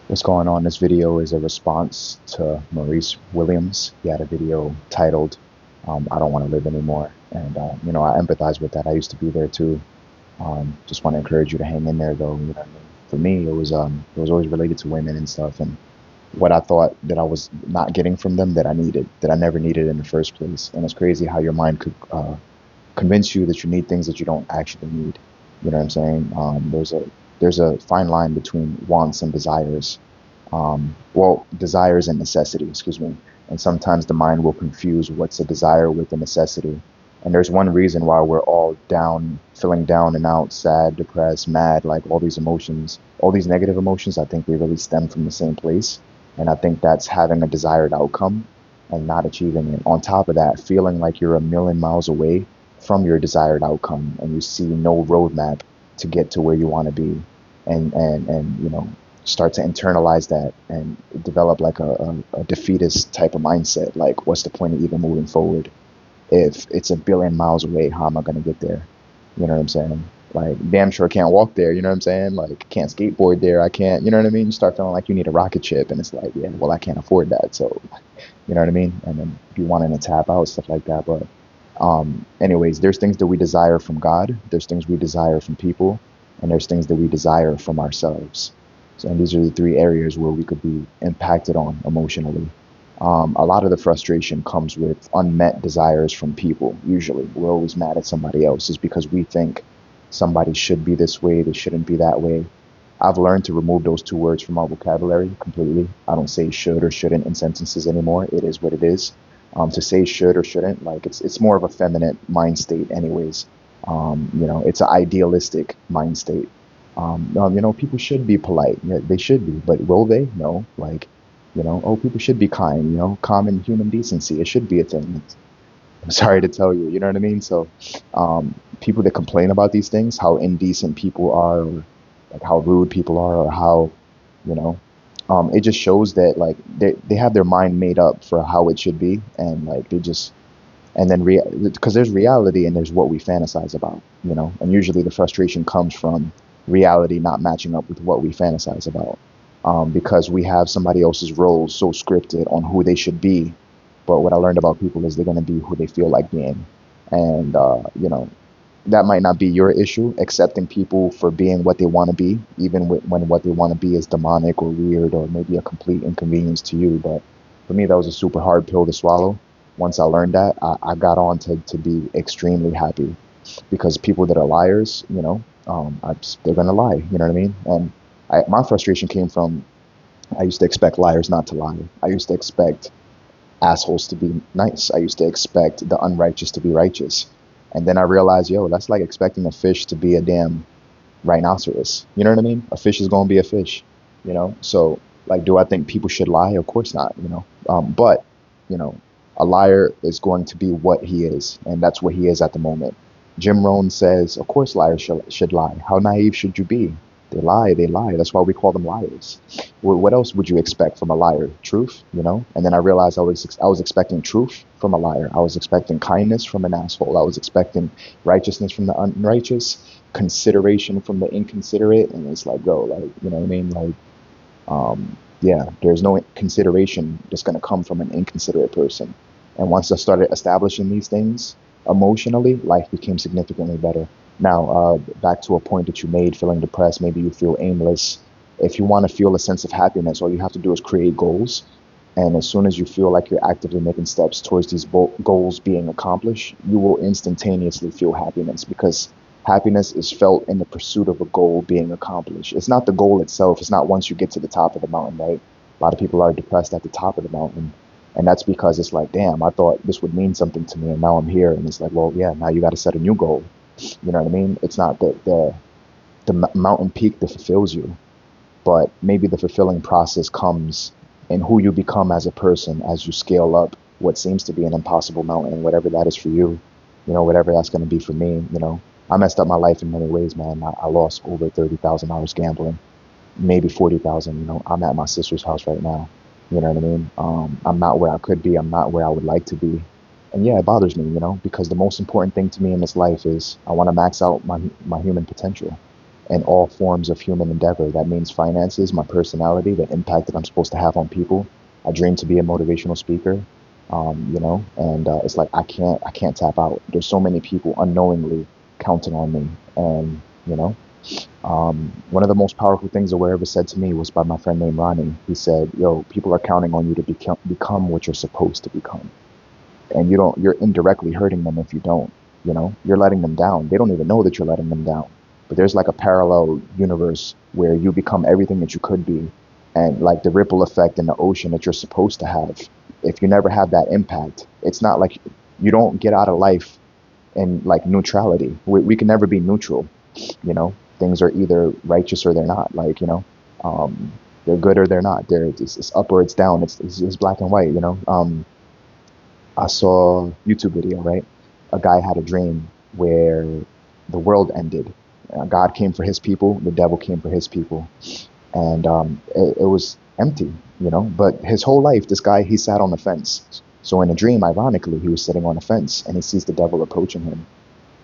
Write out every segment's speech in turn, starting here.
What's going on? This video is a response to Maurice Williams. He had a video titled "I Don't Want to Live Anymore," and I empathize with that. I used to be there too. Just want to encourage you to hang in there, though. You know what I mean? For me, it was always related to women and stuff, and what I thought that I was not getting from them that I needed, that I never needed in the first place. And it's crazy how your mind could convince you that you need things that you don't actually need. You know what I'm saying? There's a fine line between wants and desires. Desires and necessity, excuse me. And sometimes the mind will confuse what's a desire with a necessity. And there's one reason why we're all down, feeling down and out, sad, depressed, mad, like all these emotions, all these negative emotions. I think they really stem from the same place. And I think that's having a desired outcome and not achieving it. On top of that, feeling like you're a million miles away from your desired outcome and you see no roadmap to get to where you want to be. And start to internalize that and develop like a defeatist type of mindset. Like, what's the point of even moving forward? If it's a billion miles away, how am I going to get there? You know what I'm saying? Like, damn sure can't walk there. You know what I'm saying? Like, can't skateboard there. I can't, you know what I mean? You start feeling like you need a rocket ship, and it's like, yeah, well, I can't afford that. So, you know what I mean? And then if you wanting to tap out, stuff like that. But, anyways, there's things that we desire from God, there's things we desire from people, and there's things that we desire from ourselves. So, and these are the three areas where we could be impacted on emotionally. A lot of the frustration comes with unmet desires from people. Usually, we're always mad at somebody else, is because we think somebody should be this way, they shouldn't be that way. I've learned to remove those two words from our vocabulary completely. I don't say should or shouldn't in sentences anymore. It is what it is. To say should or shouldn't, like it's more of a feminine mind state, anyways. It's an idealistic mind state. People should be polite. Yeah, they should be, but will they? No. Like, oh, people should be kind. Common human decency. It should be a thing. I'm sorry to tell you. You know what I mean? So, people that complain about these things, how indecent people are, or like how rude people are, or how, you know, it just shows that like they have their mind made up for how it should be, and like they just and then because there's reality and there's what we fantasize about, and usually the frustration comes from reality not matching up with what we fantasize about, because we have somebody else's roles so scripted on who they should be. But what I learned about people is they're going to be who they feel like being. And that might not be your issue, accepting people for being what they want to be, even when what they want to be is demonic or weird or maybe a complete inconvenience to you. But for me, that was a super hard pill to swallow. Once I learned that, I got on to be extremely happy, because people that are liars, they're going to lie. You know what I mean? And my frustration came from, I used to expect liars not to lie. I used to expect assholes to be nice. I used to expect the unrighteous to be righteous. And then I realized, yo, that's like expecting a fish to be a damn rhinoceros. You know what I mean? A fish is going to be a fish, So, like, do I think people should lie? Of course not, But, you know, a liar is going to be what he is, and that's what he is at the moment. Jim Rohn says, of course, liars should lie. How naive should you be? They lie, they lie. That's why we call them liars. Well, what else would you expect from a liar? Truth, And then I realized I was expecting truth from a liar. I was expecting kindness from an asshole. I was expecting righteousness from the unrighteous, consideration from the inconsiderate, and it's like, go, like, you know what I mean? Like, yeah, there's no consideration that's going to come from an inconsiderate person. And once I started establishing these things emotionally, life became significantly better. Now, back to a point that you made, feeling depressed, maybe you feel aimless. If you want to feel a sense of happiness, all you have to do is create goals. And as soon as you feel like you're actively making steps towards these goals being accomplished, you will instantaneously feel happiness, because happiness is felt in the pursuit of a goal being accomplished. It's not the goal itself. It's not once you get to the top of the mountain, right? A lot of people are depressed at the top of the mountain. And that's because it's like, damn, I thought this would mean something to me, and now I'm here. And it's like, well, yeah, now you got to set a new goal. You know what I mean? It's not the mountain peak that fulfills you, but maybe the fulfilling process comes in who you become as a person as you scale up what seems to be an impossible mountain, whatever that is for you, whatever that's going to be for me. I messed up my life in many ways, man. I lost over $30,000 gambling, maybe 40,000. I'm at my sister's house right now. You know what I mean? I'm not where I could be. I'm not where I would like to be. And yeah, it bothers me, because the most important thing to me in this life is I want to max out my human potential. in all forms of human endeavor. That means finances, my personality, the impact that I'm supposed to have on people. I dream to be a motivational speaker, and it's like I can't tap out. There's so many people unknowingly counting on me, and one of the most powerful things the Word ever said to me was by my friend named Ronnie. He said, "Yo, people are counting on you to become what you're supposed to become, and you're indirectly hurting them if you don't. You're letting them down. They don't even know that you're letting them down. But there's like a parallel universe where you become everything that you could be, and like the ripple effect in the ocean that you're supposed to have. If you never have that impact, it's not like you don't get out of life in like neutrality. We can never be neutral. Things are either righteous or they're not. Um, they're good or they're not. It's up or it's down. It's black and white. I saw a YouTube video, right? A guy had a dream where the world ended. God came for his people, the devil came for his people, and it was empty, But his whole life, this guy, he sat on the fence. So in a dream, ironically, he was sitting on a fence and he sees the devil approaching him.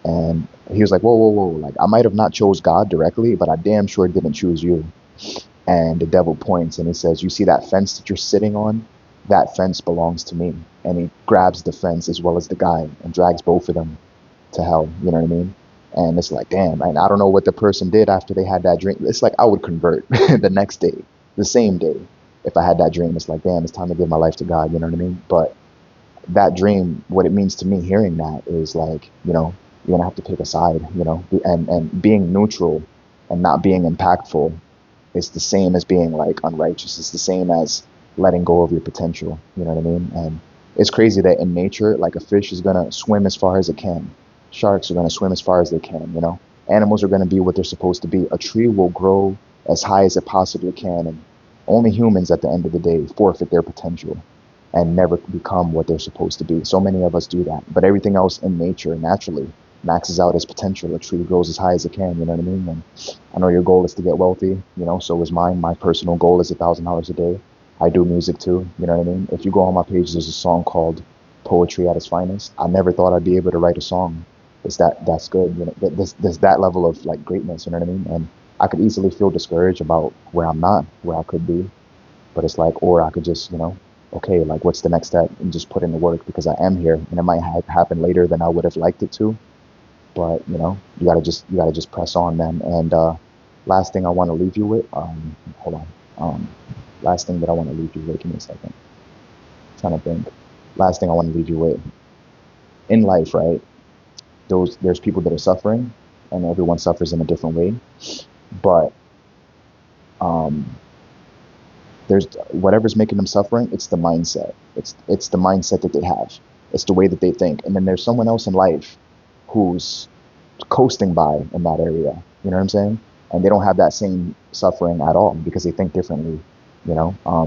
And he was like, whoa, whoa, whoa. Like, I might have not chose God directly, but I damn sure didn't choose you. And the devil points and he says, you see that fence that you're sitting on? That fence belongs to me. And he grabs the fence as well as the guy and drags both of them to hell. You know what I mean? And it's like, damn, and I don't know what the person did after they had that dream. It's like I would convert the next day, the same day. If I had that dream, it's like, damn, it's time to give my life to God. You know what I mean? But that dream, what it means to me hearing that is like, you're gonna have to pick a side, and being neutral and not being impactful is the same as being like unrighteous. It's the same as letting go of your potential. You know what I mean? And it's crazy that in nature, like a fish is gonna swim as far as it can. Sharks are gonna swim as far as they can. Animals are gonna be what they're supposed to be. A tree will grow as high as it possibly can, and only humans at the end of the day forfeit their potential and never become what they're supposed to be. So many of us do that. But everything else in nature naturally maxes out its potential. A tree grows as high as it can, you know what I mean? And I know your goal is to get wealthy, so is mine. My personal goal is $1,000 a day. I do music too, you know what I mean? If you go on my page, there's a song called Poetry at its Finest. I never thought I'd be able to write a song. That's good, there's that level of like greatness, you know what I mean? And I could easily feel discouraged about where I'm not, where I could be. But it's like, or I could just, okay, like what's the next step and just put in the work because I am here and it might happen later than I would have liked it to. But you gotta just press on, man. And last thing I want to leave you with, hold on. Last thing that I want to leave you with, give me a second. Trying to think. Last thing I want to leave you with in life, right? There's people that are suffering, and everyone suffers in a different way. But um, there's whatever's making them suffering. It's the mindset. It's the mindset that they have. It's the way that they think. And then there's someone else in life who's coasting by in that area. You know what I'm saying? And they don't have that same suffering at all because they think differently.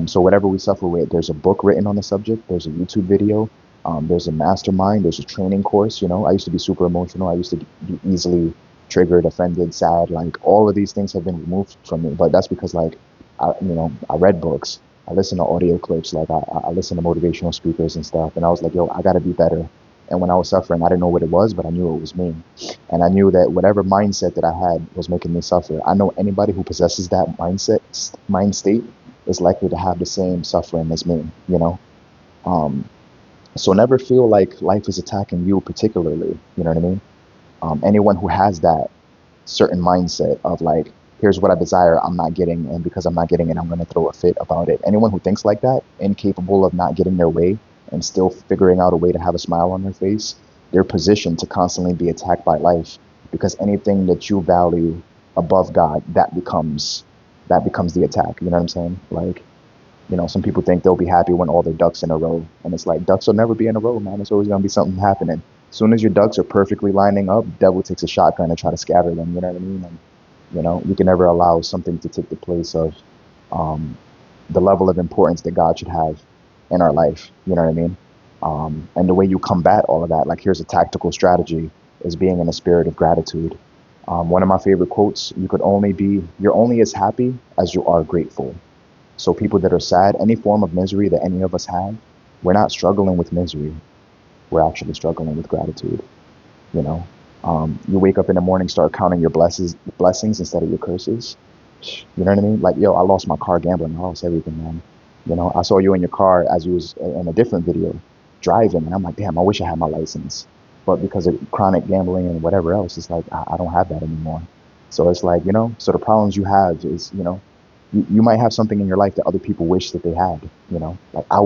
So whatever we suffer with, there's a book written on the subject. There's a YouTube video. There's a mastermind. There's a training course. I used to be super emotional. I used to be easily triggered, offended, sad. Like all of these things have been removed from me. But that's because I read books. I listen to audio clips. Like I listen to motivational speakers and stuff. And I was like, yo, I gotta be better. And when I was suffering, I didn't know what it was, but I knew it was me. And I knew that whatever mindset that I had was making me suffer. I know anybody who possesses that mind state is likely to have the same suffering as me, Um, so never feel like life is attacking you particularly, you know what I mean? Anyone who has that certain mindset of like, here's what I desire, I'm not getting, and because I'm not getting it, I'm going to throw a fit about it. Anyone who thinks like that, incapable of not getting their way and still figuring out a way to have a smile on their face, they're positioned to constantly be attacked by life because anything that you value above God, that becomes the attack. You know what I'm saying? Like, some people think they'll be happy when all their ducks in a row, and it's like ducks will never be in a row, man. There's always gonna be something happening. As soon as your ducks are perfectly lining up, devil takes a shotgun to try to scatter them. You know what I mean? And you can never allow something to take the place of um, the level of importance that God should have in our life. You know what I mean? And the way you combat all of that, like here's a tactical strategy, is being in a spirit of gratitude. One of my favorite quotes: you're only as happy as you are grateful." So people that are sad, any form of misery that any of us have, we're not struggling with misery. We're actually struggling with gratitude, you know? You wake up in the morning, start counting your blessings instead of your curses. You know what I mean? Like, yo, I lost my car gambling. I lost everything, man. You know, I saw you in your car as you was in a different video driving, and I'm like, damn, I wish I had my license. But because of chronic gambling and whatever else, it's like I don't have that anymore. So it's like, so the problems you have is, you might have something in your life that other people wish that they had. Like I